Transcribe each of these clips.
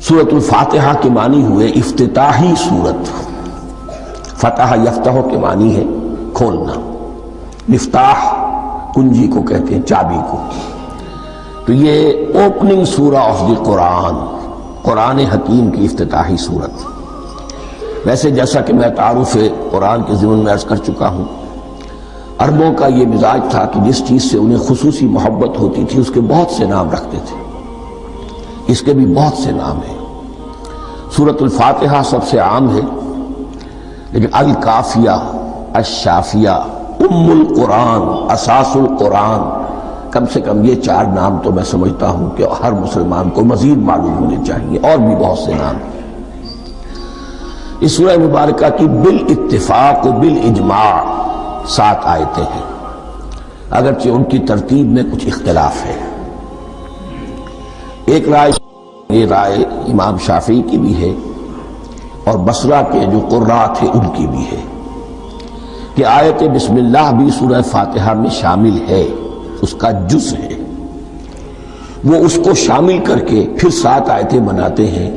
سورۃ الفاتحہ کے معنی ہوئے افتتاحی سورت. فتح یفتح کے معنی ہے کھولنا، مفتاح کنجی کو کہتے ہیں، چابی کو. تو یہ اوپننگ سورہ آف دی قرآن، قرآن حکیم کی افتتاحی سورت. ویسے جیسا کہ میں تعارف قرآن کے ضمن میں عرض کر چکا ہوں، عربوں کا یہ مزاج تھا کہ جس چیز سے انہیں خصوصی محبت ہوتی تھی اس کے بہت سے نام رکھتے تھے. اس کے بھی بہت سے نام ہیں. سورۃ الفاتحہ سب سے عام ہے، لیکن الکافیہ، الشافیہ، ام القرآن، اساس القرآن، کم سے کم یہ 4 نام تو میں سمجھتا ہوں کہ ہر مسلمان کو مزید معلوم ہونے چاہیے، اور بھی بہت سے نام ہیں. اس سورہ مبارکہ کی بالاتفاق و بالاجماع 7 آیتیں ہیں، اگرچہ ان کی ترتیب میں کچھ اختلاف ہے. ایک رائے، یہ رائے امام شافعی کی بھی ہے اور بصرہ کے جو قراء تھے ان کی بھی ہے، کہ آیت بسم اللہ بھی سورہ فاتحہ میں شامل ہے، اس کا جز ہے. وہ اس کو شامل کر کے پھر 7 آیتیں بناتے ہیں.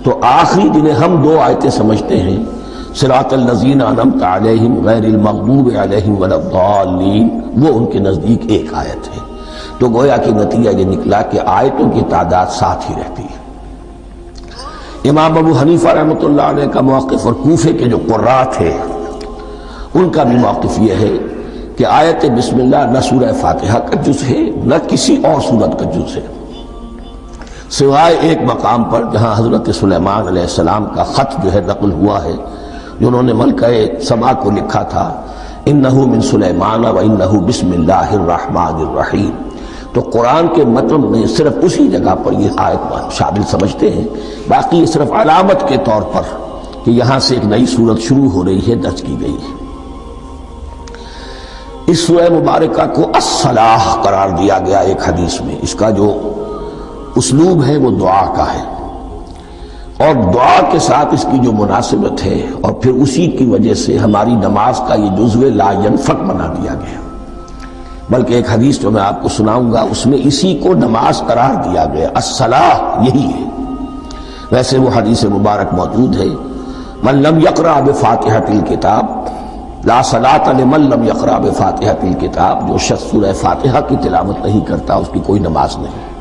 تو آخری جنہیں ہم 2 آیتیں سمجھتے ہیں، صراط الذین انعمت علیہم غیر المغضوب علیہم ولا الضالین، وہ ان کے نزدیک ایک آیت ہے. تو گویا کہ نتیجہ یہ نکلا کہ آیتوں کی تعداد 7 ہی رہتی ہے. امام ابو حنیفہ رحمۃ اللہ علیہ کا موقف اور کوفے کے جو قراء تھے ان کا بھی موقف یہ ہے کہ آیت بسم اللہ نہ سورہ فاتحہ کا جز ہے نہ کسی اور سورت کا جز ہے، سوائے ایک مقام پر جہاں حضرت سلیمان علیہ السلام کا خط جو ہے نقل ہوا ہے، جو انہوں نے ملکہ سبا کو لکھا تھا، انہ من سلیمان و انہ بسم اللہ الرحمن الرحیم. تو قرآن کے متن میں صرف اسی جگہ پر یہ آیت شامل سمجھتے ہیں، باقی یہ صرف علامت کے طور پر کہ یہاں سے ایک نئی سورت شروع ہو رہی ہے درج کی گئی ہے. اس سورہ مبارکہ کو الصلاح قرار دیا گیا ایک حدیث میں. اس کا جو اسلوب ہے وہ دعا کا ہے، اور دعا کے ساتھ اس کی جو مناسبت ہے، اور پھر اسی کی وجہ سے ہماری نماز کا یہ جزو لا ینفک بنا دیا گیا. بلکہ ایک حدیث جو میں آپ کو سناؤں گا اس میں اسی کو نماز قرار دیا گیا، الصلاح یہی ہے. ویسے وہ حدیث مبارک موجود ہے، من لم یقرأ بفاتحۃ الکتاب لا صلاۃ لمن لم یقرأ بفاتحۃ الکتاب. جو شخص سورہ فاتحہ کی تلاوت نہیں کرتا اس کی کوئی نماز نہیں.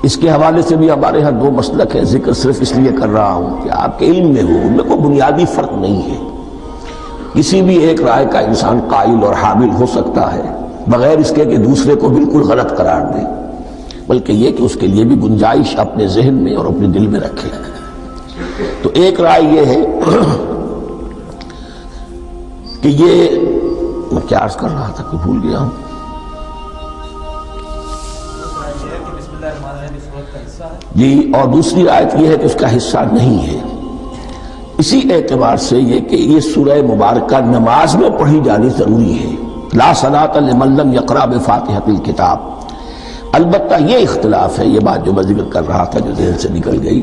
اس کے حوالے سے بھی ہمارے ہاں 2 مسلک ہیں، ذکر صرف اس لیے کر رہا ہوں کہ آپ کے علم میں ہو، ان میں کوئی بنیادی فرق نہیں ہے. کسی بھی ایک رائے کا انسان قائل اور حامل ہو سکتا ہے بغیر اس کے کہ دوسرے کو بالکل غلط قرار دے، بلکہ یہ کہ اس کے لیے بھی گنجائش اپنے ذہن میں اور اپنے دل میں رکھے. تو ایک رائے یہ ہے کہ یہ میں کیا عرض کر رہا تھا کہ بھول گیا ہوں. جی، اور دوسری آیت یہ ہے کہ اس کا حصہ نہیں ہے. اسی اعتبار سے یہ کہ یہ سورہ مبارکہ نماز میں پڑھی جانی ضروری ہے، لا صلاۃ لمن لم یقرأ بفاتحۃ الکتاب. البتہ یہ اختلاف ہے، یہ بات جو میں ذکر کر رہا تھا جو ذہن سے نکل گئی،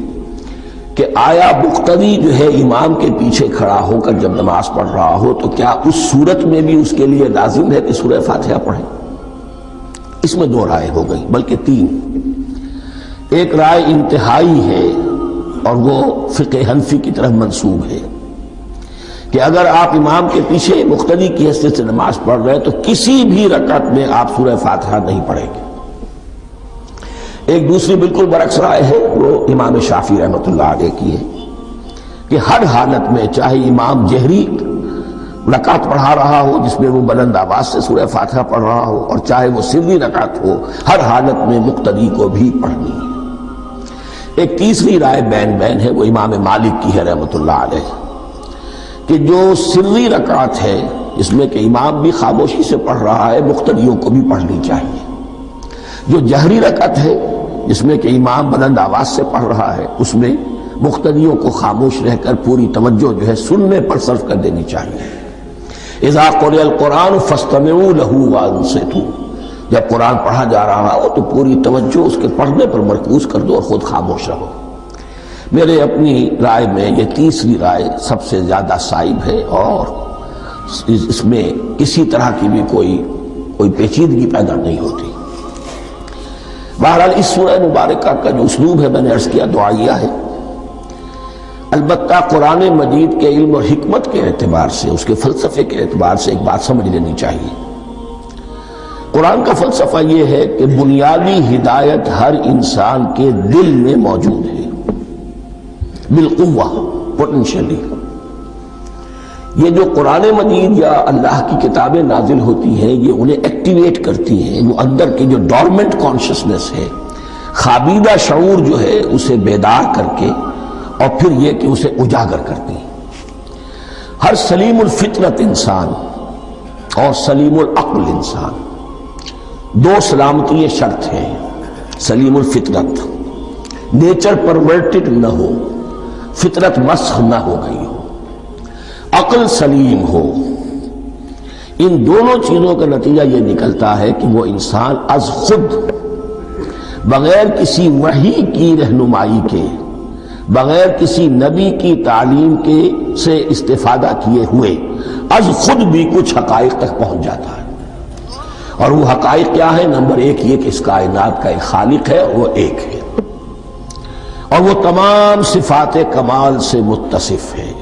کہ آیا مقتدی جو ہے امام کے پیچھے کھڑا ہو کر جب نماز پڑھ رہا ہو تو کیا اس صورت میں بھی اس کے لیے لازم ہے کہ سورہ فاتحہ پڑھے؟ اس میں 2 رائے ہو گئی، بلکہ 3. ایک رائے انتہائی ہے اور وہ فقہ حنفی کی طرف منسوب ہے کہ اگر آپ امام کے پیچھے مقتدی کی حیثیت سے نماز پڑھ رہے ہیں تو کسی بھی رکعت میں آپ سورہ فاتحہ نہیں پڑھیں گے. ایک دوسری بالکل برعکس رائے ہے، وہ امام شافعی رحمۃ اللہ علیہ کی ہے کہ ہر حالت میں چاہے امام جہری رکعت پڑھا رہا ہو جس میں وہ بلند آواز سے سورہ فاتحہ پڑھ رہا ہو، اور چاہے وہ سری رکعت ہو، ہر حالت میں مقتدی کو بھی پڑھنی ہے. ایک تیسری رائے بین بین ہے، وہ امام مالک کی ہے رحمۃ اللہ علیہ، کہ جو سری رکعت ہے اس میں کہ امام بھی خاموشی سے پڑھ رہا ہے، مقتدیوں کو بھی پڑھنی چاہیے. جو جہری رکعت ہے جس میں کہ امام بلند آواز سے پڑھ رہا ہے، اس میں مقتدیوں کو خاموش رہ کر پوری توجہ جو ہے سننے پر صرف کر دینی چاہیے. اذا قرئ القرآن فاستمعوا له وانصتوا. جب قرآن پڑھا جا رہا ہو تو پوری توجہ اس کے پڑھنے پر مرکوز کر دو اور خود خاموش رہو. میرے اپنی رائے میں یہ تیسری رائے سب سے زیادہ صائب ہے، اور اس میں کسی طرح کی بھی کوئی پیچیدگی پیدا نہیں ہوتی. بہرحال اس سورہ مبارکہ کا جو اسلوب ہے میں نے عرض کیا دعائیہ ہے. البتہ قرآن مجید کے علم اور حکمت کے اعتبار سے، اس کے فلسفے کے اعتبار سے ایک بات سمجھ لینی چاہیے۔ قرآن کا فلسفہ یہ ہے کہ بنیادی ہدایت ہر انسان کے دل میں موجود ہے، بالقوہ، پوٹینشلی۔ یہ جو قرآن مجید یا اللہ کی کتابیں نازل ہوتی ہیں، یہ انہیں ایکٹیویٹ کرتی ہیں، وہ اندر کی جو ڈورمنٹ کانشسنس ہے، خوابیدہ شعور جو ہے، اسے بیدار کر کے اور پھر یہ کہ اسے اجاگر کرتی ہیں۔ ہر سلیم الفطرت انسان اور سلیم العقل انسان، دو سلامتی شرط ہیں۔ سلیم الفطرت، نیچر پرورٹڈ نہ ہو، فطرت مسخ نہ ہو گئی ہو، عقل سلیم ہو۔ ان دونوں چیزوں کا نتیجہ یہ نکلتا ہے کہ وہ انسان از خود، بغیر کسی وحی کی رہنمائی کے، بغیر کسی نبی کی تعلیم کے سے استفادہ کیے ہوئے، از خود بھی کچھ حقائق تک پہنچ جاتا ہے۔ اور وہ حقائق کیا ہے؟ نمبر ایک یہ کہ اس کائنات کا ایک خالق ہے، وہ ایک ہے، اور وہ تمام صفات کمال سے متصف ہے۔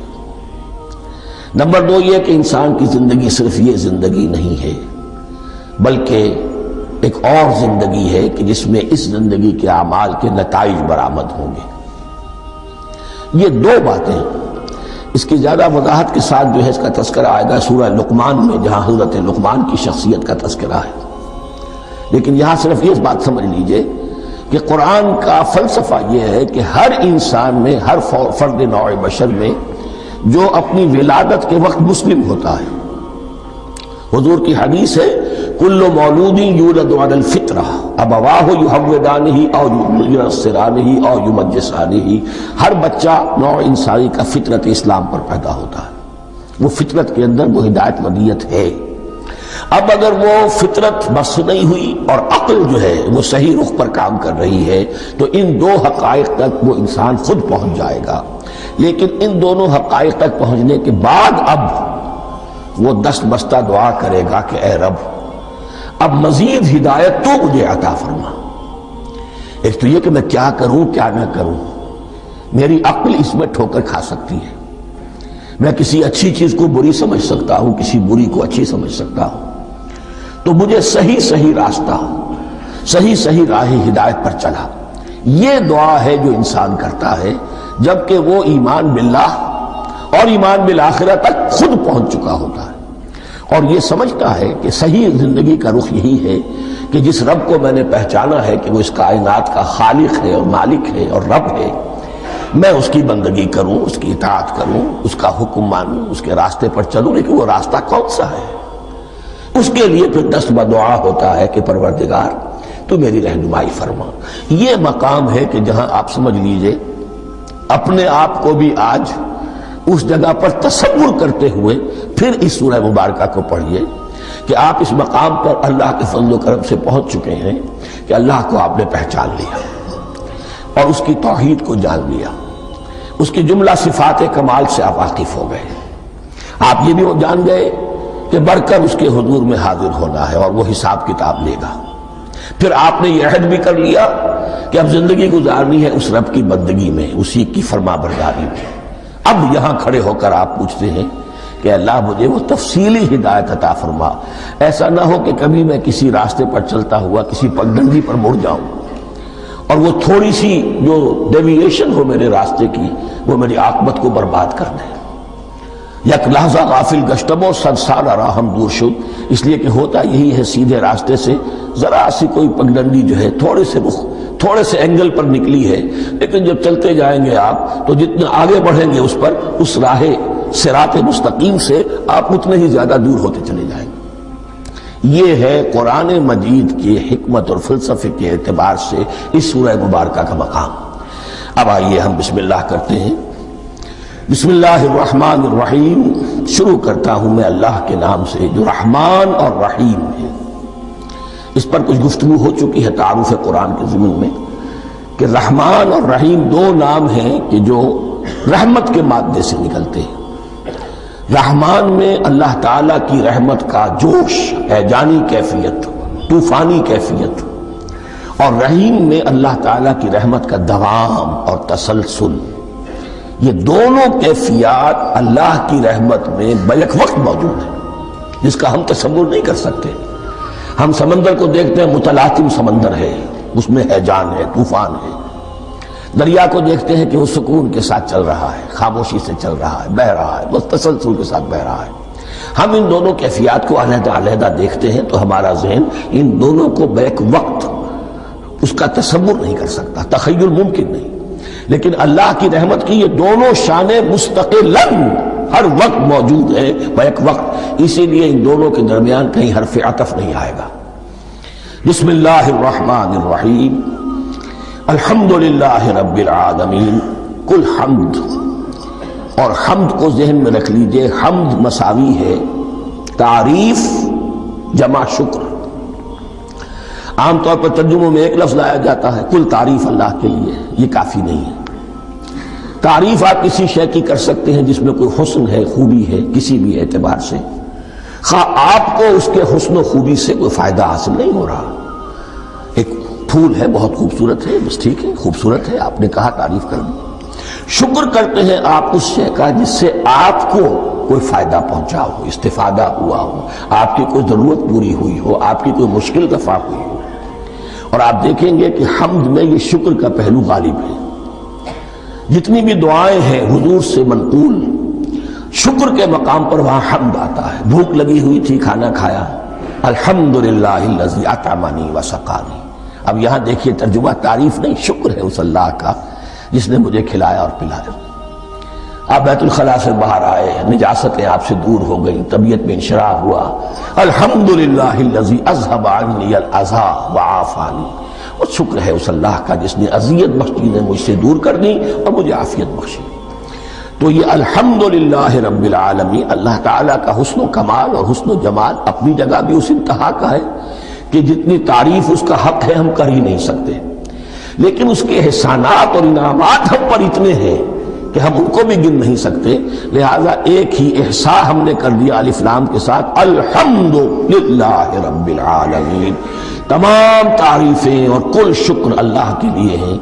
نمبر دو یہ کہ انسان کی زندگی صرف یہ زندگی نہیں ہے، بلکہ ایک اور زندگی ہے کہ جس میں اس زندگی کے اعمال کے نتائج برآمد ہوں گے۔ یہ دو باتیں، اس کی زیادہ وضاحت کے ساتھ جو ہے اس کا تذکرہ آئے گا سورہ لقمان میں، جہاں حضرت لقمان کی شخصیت کا تذکرہ ہے۔ لیکن یہاں صرف یہ بات سمجھ لیجئے کہ قرآن کا فلسفہ یہ ہے کہ ہر انسان میں، ہر فرد نوع بشر میں، جو اپنی ولادت کے وقت مسلم ہوتا ہے، حضور کی حدیث ہے کل مولود یولد علی الفطرہ ابواہ یحودانہ او ینصرانہ او یمجسانہ، ہر بچہ نوع انسانی کا فطرت اسلام پر پیدا ہوتا ہے، وہ فطرت کے اندر وہ ہدایت ودیت ہے۔ اب اگر وہ فطرت بس نہیں ہوئی اور عقل جو ہے وہ صحیح رخ پر کام کر رہی ہے، تو ان دو حقائق تک وہ انسان خود پہنچ جائے گا۔ لیکن ان دونوں حقائق تک پہنچنے کے بعد اب وہ دست بستہ دعا کرے گا کہ اے رب، اب مزید ہدایت تو مجھے عطا فرما۔ ایک تو یہ کہ میں کیا کروں کیا نہ کروں، میری عقل اس میں ٹھوکر کھا سکتی ہے، میں کسی اچھی چیز کو بری سمجھ سکتا ہوں، کسی بری کو اچھی سمجھ سکتا ہوں، تو مجھے صحیح راستہ، صحیح راہ ہدایت پر چلا۔ یہ دعا ہے جو انسان کرتا ہے جبکہ وہ ایمان باللہ اور ایمان بالآخرہ تک خود پہنچ چکا ہوتا ہے، اور یہ سمجھتا ہے کہ صحیح زندگی کا رخ یہی ہے کہ جس رب کو میں نے پہچانا ہے کہ وہ اس کائنات کا خالق ہے اور مالک ہے اور رب ہے، میں اس کی بندگی کروں، اس کی اطاعت کروں، اس کا حکم مانوں، اس کے راستے پر چلوں۔ لیکن وہ راستہ کون سا ہے؟ اس کے لیے پھر دست بدعا ہوتا ہے کہ پروردگار تو میری رہنمائی فرما۔ یہ مقام ہے کہ جہاں آپ سمجھ لیجئے اپنے آپ کو بھی آج اس جگہ پر تصور کرتے ہوئے پھر اس سورہ مبارکہ کو پڑھیے کہ آپ اس مقام پر اللہ کے فضل و کرم سے پہنچ چکے ہیں کہ اللہ کو آپ نے پہچان لیا اور اس کی توحید کو جان لیا، اس کی جملہ صفات کمال سے آپ واقف ہو گئے۔ آپ یہ بھی جان گئے کہ بڑھ کر اس کے حضور میں حاضر ہونا ہے اور وہ حساب کتاب لے گا۔ پھر آپ نے یہ عہد بھی کر لیا کہ اب زندگی گزارنی ہے اس رب کی بندگی میں، اسی کی فرما برداری میں۔ اب یہاں کھڑے ہو کر آپ پوچھتے ہیں کہ اللہ مجھے وہ تفصیلی ہدایت عطا فرما، ایسا نہ ہو کہ کبھی میں کسی راستے پر چلتا ہوا کسی پگڈنڈی پر مڑ جاؤں اور وہ تھوڑی سی جو ڈیوییشن ہو میرے راستے کی وہ میری عاقبت کو برباد کر دے۔ یک لحظہ غافل گشتم و صد سال راہم دور شد، اس لیے کہ ہوتا یہی ہے سیدھے راستے سے ذرا سی کوئی پگڈنڈی جو ہے تھوڑے سے اینگل پر نکلی ہے، لیکن جب چلتے جائیں گے آپ تو جتنے آگے بڑھیں گے اس پر، اس راہ صراط مستقیم سے آپ اتنے ہی زیادہ دور ہوتے چلے جائیں گے۔ یہ ہے قرآن مجید کی حکمت اور فلسفے کے اعتبار سے اس سورہ مبارکہ کا مقام۔ اب آئیے ہم بسم اللہ کرتے ہیں۔ بسم اللہ الرحمن الرحیم، شروع کرتا ہوں میں اللہ کے نام سے جو رحمان اور رحیم ہے۔ اس پر کچھ گفتگو ہو چکی ہے تعارف قرآن کے ضمن میں کہ رحمان اور رحیم دو نام ہیں کہ جو رحمت کے مادے سے نکلتے ہیں۔ رحمان میں اللہ تعالیٰ کی رحمت کا جوش، ہیجانی کیفیت، طوفانی کیفیت، اور رحیم میں اللہ تعالیٰ کی رحمت کا دوام اور تسلسل، یہ دونوں کیفیات اللہ کی رحمت میں بیک وقت موجود ہے، جس کا ہم تصور نہیں کر سکتے۔ ہم سمندر کو دیکھتے ہیں، متلاطم سمندر ہے، اس میں ہیجان ہے، طوفان ہے۔ دریا کو دیکھتے ہیں کہ وہ سکون کے ساتھ چل رہا ہے، خاموشی سے چل رہا ہے، بہہ رہا ہے، بس تسلسل کے ساتھ بہہ رہا ہے۔ ہم ان دونوں کیفیات کو علیحدہ علیحدہ دیکھتے ہیں تو ہمارا ذہن ان دونوں کو بیک وقت اس کا تصور نہیں کر سکتا، تخیل ممکن نہیں۔ لیکن اللہ کی رحمت کی یہ دونوں شانیں مستقلاً ہر وقت موجود ہیں بیک وقت، اسی لیے ان دونوں کے درمیان کہیں حرف عطف نہیں آئے گا۔ بسم اللہ الرحمن الرحیم، الحمدللہ رب العالمین۔ کل حمد، اور حمد کو ذہن میں رکھ لیجئے، حمد مساوی ہے تعریف جمع شکر۔ عام طور پر ترجموں میں ایک لفظ لایا جاتا ہے، کل تعریف اللہ کے لیے، یہ کافی نہیں ہے۔ تعریف آپ کسی شے کی کر سکتے ہیں جس میں کوئی حسن ہے، خوبی ہے، کسی بھی اعتبار سے، خواہ آپ کو اس کے حسن و خوبی سے کوئی فائدہ حاصل نہیں ہو رہا۔ ایک پھول ہے، بہت خوبصورت ہے، بس ٹھیک ہے، خوبصورت ہے، آپ نے کہا، تعریف کر دی۔ شکر کرتے ہیں آپ اس شے کا جس سے آپ کو کوئی فائدہ پہنچا ہو، استفادہ ہوا ہو، آپ کی کوئی ضرورت پوری ہوئی ہو، آپ کی کوئی مشکل دفع ہوئی ہو۔ اور آپ دیکھیں گے کہ حمد میں یہ شکر کا پہلو غالب ہے۔ جتنی بھی دعائیں ہیں حضور سے منقول، شکر کے مقام پر وہاں حمد آتا ہے۔ بھوک لگی ہوئی تھی، کھانا کھایا، الحمدللہ الذی اطعمنی وسقانی۔ اب یہاں دیکھیے ترجمہ تعریف نہیں، شکر ہے اس اللہ کا جس نے مجھے کھلایا اور پلایا۔ آپ بیت الخلاء سے باہر آئے، نجاستیں آپ سے دور ہو گئیں، طبیعت میں انشراح ہوا، الحمدللہ الذی اذھب عنی الاذی وعافانی۔ اور شکر ہے اس اللہ کا جس نے اذیت بخش چیزیں مجھ سے دور کر دی اور مجھے عافیت بخشی۔ تو یہ الحمدللہ رب العالمین اللہ تعالیٰ کا حسن و کمال اور حسن و جمال اپنی جگہ بھی اس انتہا کا ہے کہ جتنی تعریف اس کا حق ہے ہم کر ہی نہیں سکتے، لیکن اس کے احسانات اور انعامات ہم پر اتنے ہیں کہ ہم ان کو بھی گن نہیں سکتے۔ لہذا ایک ہی احصاء ہم نے کر دیا الف لام کے ساتھ، الحمدللہ رب العالمین۔ تمام تعریفیں اور کل شکر اللہ کے لیے ہیں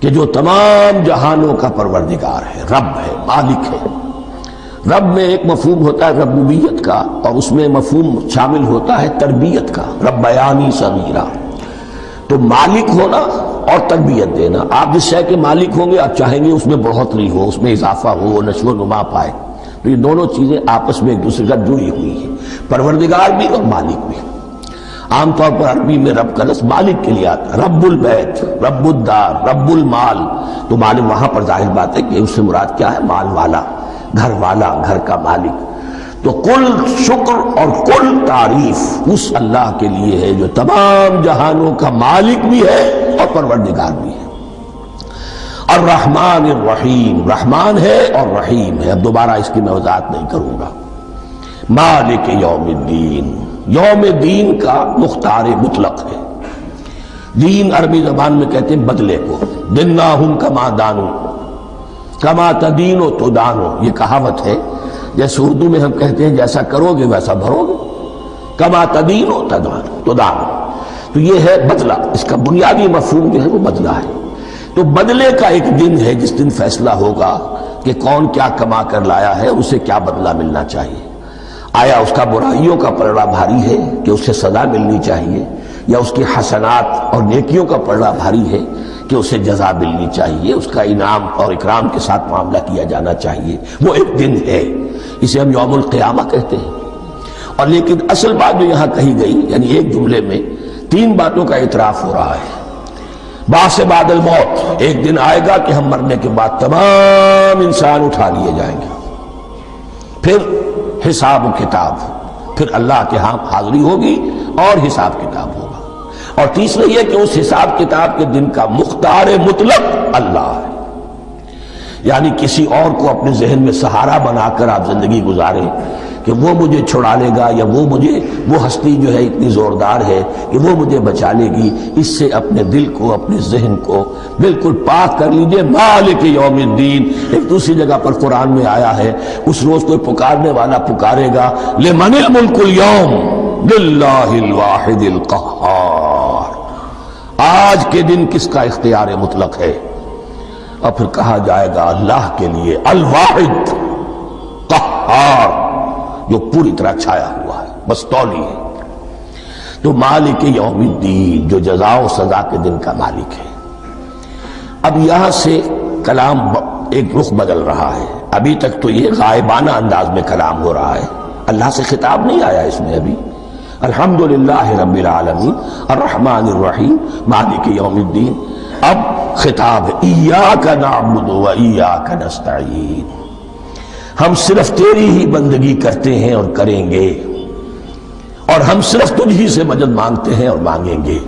کہ جو تمام جہانوں کا پروردگار ہے، رب ہے، مالک ہے۔ رب میں ایک مفہوم ہوتا ہے ربوبیت کا، اور اس میں مفہوم شامل ہوتا ہے تربیت کا، ربیانی صغیرہ۔ تو مالک ہونا اور تربیت دینا، آپ جس شے کے مالک ہوں گے آپ چاہیں گے اس میں بڑھوتری ہو، اس میں اضافہ ہو، نشو و نما پائے۔ تو یہ دونوں چیزیں آپس میں ایک دوسرے کا جڑی ہوئی ہیں، پروردگار بھی اور مالک بھی۔ عام طور پر عربی میں رب کا لفظ مالک کے لیے آتا ہے، رب البیت، رب الدار، رب المال۔ تو مالک وہاں پر ظاہر بات ہے کہ اس سے مراد کیا ہے، مال والا، گھر والا، گھر کا مالک۔ تو کل شکر اور کل تعریف اس اللہ کے لیے ہے جو تمام جہانوں کا مالک بھی ہے اور پروردگار بھی ہے۔ الرحمن الرحیم، رحمان ہے اور رحیم ہے۔ اب دوبارہ اس کی میں وضاحت نہیں کروں گا۔ مالک یوم الدین، یوم دین کا مختار مطلق ہے۔ دین عربی زبان میں کہتے ہیں بدلے کو، دناہم کما دانو، کما تدینو تو دانو، یہ کہاوت ہے۔ جیسے اردو میں ہم کہتے ہیں جیسا کرو گے ویسا بھرو گے، کما تدینو تو دانو۔ تو یہ ہے بدلہ، اس کا بنیادی مفہوم جو ہے وہ بدلہ ہے۔ تو بدلے کا ایک دن ہے جس دن فیصلہ ہوگا کہ کون کیا کما کر لایا ہے، اسے کیا بدلہ ملنا چاہیے۔ آیا اس کا برائیوں کا پلڑا بھاری ہے کہ اسے سزا ملنی چاہیے، یا اس کی حسنات اور نیکیوں کا پلڑا بھاری ہے کہ اسے جزا ملنی چاہیے، اس کا انعام اور اکرام کے ساتھ معاملہ کیا جانا چاہیے۔ وہ ایک دن ہے، اسے ہم یوم القیامہ کہتے ہیں۔ اور لیکن اصل بات جو یہاں کہی گئی، یعنی ایک جملے میں تین باتوں کا اعتراف ہو رہا ہے۔ بعث بعد الموت، ایک دن آئے گا کہ ہم مرنے کے بعد تمام انسان اٹھا لیے جائیں گے، پھر حساب و کتاب، پھر اللہ کے ہاں حاضری ہوگی اور حساب کتاب ہوگا۔ اور تیسرا یہ کہ اس حساب کتاب کے دن کا مختار مطلق اللہ ہے، یعنی کسی اور کو اپنے ذہن میں سہارا بنا کر آپ زندگی گزاریں کہ وہ مجھے چھڑا لے گا، یا وہ ہستی جو ہے اتنی زوردار ہے کہ وہ مجھے بچا لے گی، اس سے اپنے دل کو، اپنے ذہن کو بالکل پاک کر لیجئے۔ مالک یوم الدین، ایک دوسری جگہ پر قرآن میں آیا ہے، اس روز کوئی پکارنے والا پکارے گا، لمن الملک اليوم للہ الواحد القہار، آج کے دن کس کا اختیار مطلق ہے؟ اور پھر کہا جائے گا اللہ کے لیے الواحد قہار، جو پوری طرح چھایا ہوا ہے، بس تولی ہے، تو مالک یوم الدین، جو جزا و سزا کے دن کا مالک ہے۔ اب یہاں سے کلام ایک رخ بدل رہا ہے۔ ابھی تک تو یہ غائبانہ انداز میں کلام ہو رہا ہے، اللہ سے خطاب نہیں آیا اس میں ابھی۔ الحمدللہ رب العالمین الرحمن الرحیم مالک یوم الدین، اب خطاب ہے ایاک نعبد و ایاک نستعین، ہم صرف تیری ہی بندگی کرتے ہیں اور کریں گے، اور ہم صرف تجھ ہی سے مدد مانگتے ہیں اور مانگیں گے۔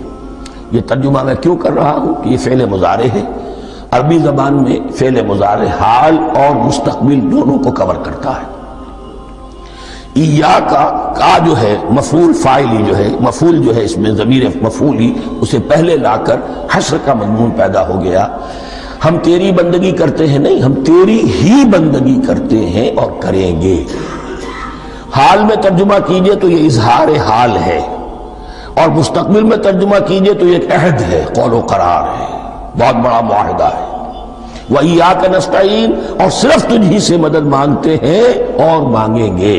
یہ ترجمہ میں کیوں کر رہا ہوں کہ یہ فعل مضارع ہے۔ عربی زبان میں فعل مضارع حال اور مستقبل دونوں کو کور کرتا ہے۔ کا جو ہے مفعول فاعلی جو ہے، مفعول جو ہے اس میں ضمیر مفعولی اسے پہلے لا کر حشر کا مضمون پیدا ہو گیا۔ ہم تیری بندگی کرتے ہیں نہیں، ہم تیری ہی بندگی کرتے ہیں اور کریں گے۔ حال میں ترجمہ کیجئے تو یہ اظہار حال ہے، اور مستقبل میں ترجمہ کیجئے تو یہ ایک عہد ہے، قول و قرار ہے، بہت بڑا معاہدہ ہے۔ وَإِيَّاكَ نَسْتَعِينُ، اور صرف تجھ ہی سے مدد مانگتے ہیں اور مانگیں گے۔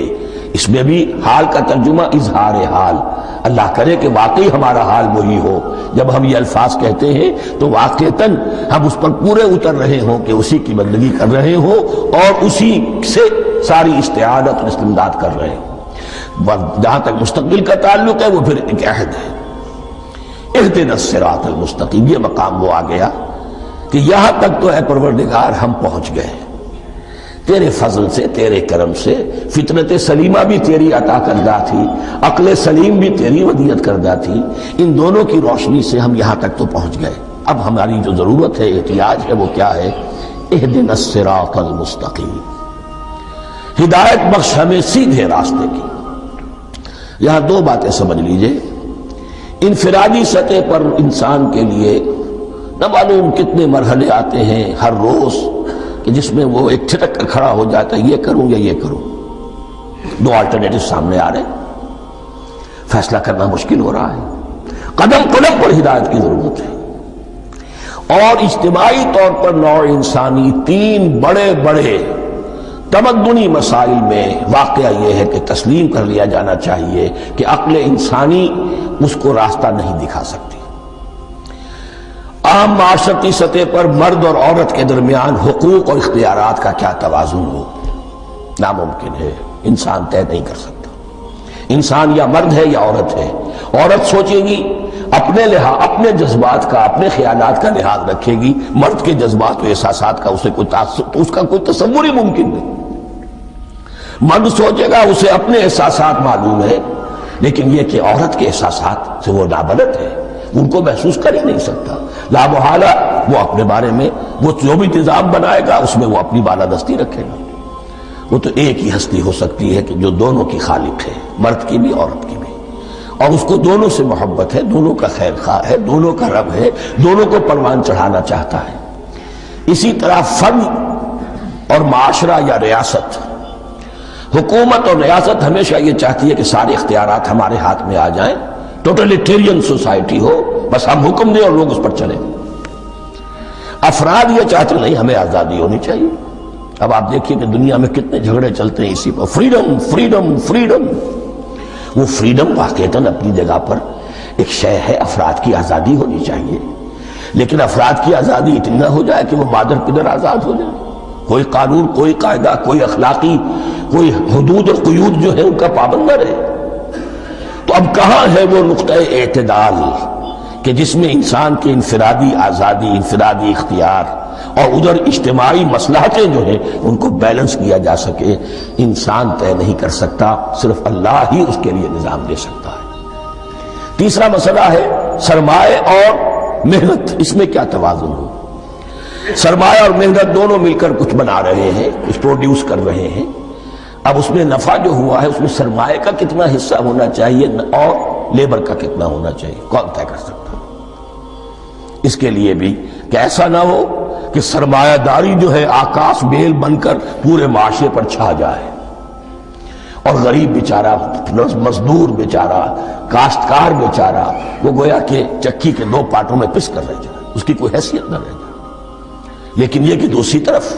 اس میں بھی حال کا ترجمہ اظہار حال، اللہ کرے کہ واقعی ہمارا حال وہی ہو، جب ہم یہ الفاظ کہتے ہیں تو واقعتاً ہم اس پر پورے اتر رہے ہوں کہ اسی کی بندگی کر رہے ہوں اور اسی سے ساری استعانت اور استمداد کر رہے ہوں۔ جہاں تک مستقبل کا تعلق ہے وہ پھر ایک عہد ہے، اہدنا الصراط المستقیم، یہ مقام وہ آ گیا کہ یہاں تک تو اے پروردگار ہم پہنچ گئے تیرے فضل سے، تیرے کرم سے۔ فطرت سلیمہ بھی تیری عطا کردہ تھی، عقل سلیم بھی تیری ودیعت کردہ تھی، ان دونوں کی روشنی سے ہم یہاں تک تو پہنچ گئے۔ اب ہماری جو ضرورت ہے، احتیاج ہے، وہ کیا ہے؟ اہدنا الصراط المستقیم، ہدایت بخش ہمیں سیدھے راستے کی۔ یہاں دو باتیں سمجھ لیجئے۔ انفرادی سطح پر انسان کے لیے نہ معلوم کتنے مرحلے آتے ہیں ہر روز کہ جس میں وہ ایک چھٹک کر کھڑا ہو جاتا ہے، یہ کروں یا یہ کروں، دو آلٹرنیٹو سامنے آ رہے ہیں، فیصلہ کرنا مشکل ہو رہا ہے، قدم قدم پر ہدایت کی ضرورت ہے۔ اور اجتماعی طور پر نوع انسانی تین بڑے بڑے تمدنی مسائل میں واقعہ یہ ہے کہ تسلیم کر لیا جانا چاہیے کہ عقل انسانی اس کو راستہ نہیں دکھا سکتی۔ عام معاشرتی سطح پر مرد اور عورت کے درمیان حقوق اور اختیارات کا کیا توازن ہو، ناممکن ہے، انسان طے نہیں کر سکتا۔ انسان یا مرد ہے یا عورت ہے۔ عورت سوچے گی اپنے لحاظ، اپنے جذبات کا، اپنے خیالات کا لحاظ رکھے گی، مرد کے جذبات و احساسات کا اسے کوئی تو اس کا کوئی تصور ہی ممکن نہیں۔ مرد سوچے گا اسے اپنے احساسات معلوم ہے، لیکن یہ کہ عورت کے احساسات سے وہ نابلد ہے، ان کو محسوس کر ہی نہیں سکتا۔ لا محالہ وہ اپنے بارے میں وہ جو بھی نظام بنائے گا اس میں وہ اپنی بالادستی رکھے گا۔ وہ تو ایک ہی ہستی ہو سکتی ہے کہ جو دونوں کی خالق ہے، مرد کی بھی عورت کی بھی، اور اس کو دونوں سے محبت ہے، دونوں کا خیر خواہ ہے، دونوں کا رب ہے، دونوں کو پروان چڑھانا چاہتا ہے۔ اسی طرح فرد اور معاشرہ یا ریاست، حکومت اور ریاست ہمیشہ یہ چاہتی ہے کہ سارے اختیارات ہمارے ہاتھ میں آ جائیں، ٹوٹلیٹیرین سوسائٹی ہو، بس ہم حکم دیں اور لوگ اس پر چلیں۔ افراد یہ چاہتے نہیں، ہمیں آزادی ہونی چاہیے۔ اب آپ دیکھیے کہ دنیا میں کتنے جھگڑے چلتے ہیں اسی پر، فریڈم فریڈم فریڈم۔ وہ فریڈم واقعتاً اپنی جگہ پر ایک شے ہے، افراد کی آزادی ہونی چاہیے، لیکن افراد کی آزادی اتنی نہ ہو جائے کہ وہ مادر پدر آزاد ہو جائے، کوئی قانون، کوئی قاعدہ، کوئی اخلاقی کوئی حدود اور قیود جو ہے ان کا پابند نہ رہے۔ تو اب کہاں ہے وہ نقطہ اعتدال کہ جس میں انسان کی انفرادی آزادی، انفرادی اختیار اور ادھر اجتماعی مصلحتیں جو ہیں ان کو بیلنس کیا جا سکے؟ انسان طے نہیں کر سکتا، صرف اللہ ہی اس کے لیے نظام دے سکتا ہے۔ تیسرا مسئلہ ہے سرمایہ اور محنت، اس میں کیا توازن ہو؟ سرمایہ اور محنت دونوں مل کر کچھ بنا رہے ہیں، کچھ پروڈیوس کر رہے ہیں۔ اب اس میں نفع جو ہوا ہے اس میں سرمایہ کا کتنا حصہ ہونا چاہیے اور لیبر کا کتنا ہونا چاہیے، کون طے کر سکتا؟ اس کے لیے بھی کہ ایسا نہ ہو کہ سرمایہ داری جو ہے آکاش بیل بن کر پورے معاشرے پر چھا جائے، اور غریب بیچارہ، مزدور بیچارہ، کاشتکار بیچارہ وہ گویا کہ چکی کے دو پارٹوں میں پس کر رہ جائے، اس کی کوئی حیثیت نہ رہ جائے۔ لیکن یہ کہ دوسری طرف